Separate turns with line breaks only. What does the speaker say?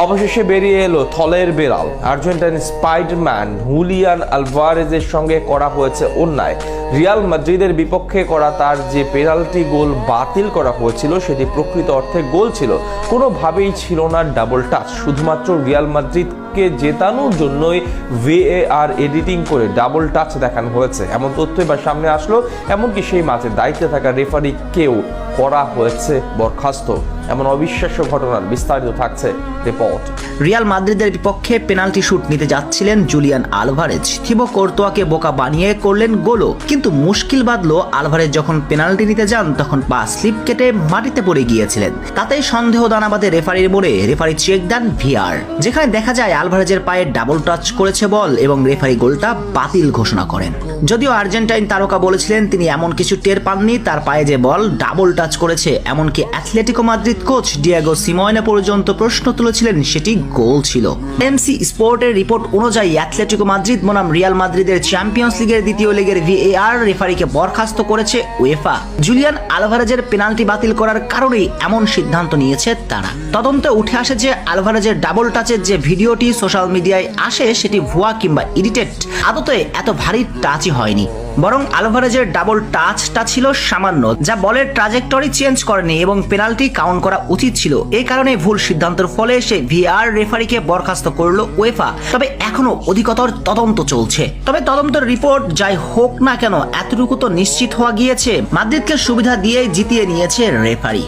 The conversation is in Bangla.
অবশেষে বেরিয়ে এলো থলের বেড়াল। আর্জেন্টাইন স্পাইডারম্যান হুলিয়ান আলভারেজের সঙ্গে করা হয়েছে অন্যায়। রিয়াল মাদ্রিদের বিপক্ষে করা তার যে পেনাল্টি গোল বাতিল করা হয়েছিল সেটি প্রকৃত অর্থে গোল ছিল, কোনোভাবেই ছিল না ডাবল টাচ। শুধুমাত্র রিয়াল মাদ্রিদকে জেতানোর জন্যই VAR এডিটিং করে ডাবল টাচ দেখানো হয়েছে, এমন তথ্য এবার সামনে আসলো। এমনকি সেই ম্যাচে দায়িত্বে থাকা রেফারিকেও করা হয়েছে বরখাস্ত। এমন অবিশ্বাস্য ঘটনার বিস্তারিত থাকছে রিপোর্ট।
রিয়াল মাদ্রিদের বিপক্ষে পেনাল্টি শুট নিতে যাচ্ছিলেন জুলিয়ান আলভারেজ। থিবো কোর্তোয়াকে বোকা বানিয়ে করলেন গোলও, কিন্তু মুশকিল বাঁধলো আলভারেজ যখন পেনাল্টি নিতে যান তখন পা স্লিপ কেটে মাটিতে পড়ে গিয়েছিলেন। তাতেই সন্দেহ দানা বাঁধে রেফারির মনে। রেফারি চেক দেন VAR, যেখানে দেখা যায় আলভারেজের পায়ে ডাবল টাচ করেছে বল এবং রেফারি গোলটা বাতিল ঘোষণা করেন। যদিও আর্জেন্টাইন তারকা বলেছিলেন তিনি এমন কিছু টের পাননি, তার পায়ে যে বল ডাবল টাচ করেছে। এমনকি Atletico Madrid coach Diego Simeone পর্যন্ত প্রশ্ন তুলেছিলেন সেটি গোল ছিল। MC স্পোর্টের রিপোর্ট অনুযায়ী অ্যাথলেটিকো মাদ্রিদ বনাম রিয়াল মাদ্রিদের চ্যাম্পিয়ন্স লিগের দ্বিতীয় লেগের VAR রেফারিকে বরখাস্ত করেছে UEFA। জুলিয়ান আলভারেজের পেনাল্টি বাতিল করার কারণেই এমন সিদ্ধান্ত নিয়েছে তারা। তদন্তে উঠে আসে যে আলভারেজের ডাবল টাচের যে ভিডিওটি সোশ্যাল মিডিয়ায় আসে সেটি ভুয়া কিংবা এডিটেড। আদতে এত ভারী টাচই হয়নি, বরং আলভারেজের ডাবল টাচটা ছিল সামান্য, যা বলের ট্রাজেক্টরি চেঞ্জ করেনি এবং পেনাল্টি কাউন্ট করা উচিত ছিল। এই কারণে ভুল সিদ্ধান্তের ফলে সে VAR রেফারিকে বরখাস্ত করলো UEFA। তবে এখনো অধিকতর তদন্ত চলছে। তবে তদন্তের রিপোর্ট যাই হোক না কেন, এতটুকু তো নিশ্চিত হওয়া গিয়েছে মাদ্রিদকে সুবিধা দিয়ে জিতিয়ে নিয়েছে রেফারি।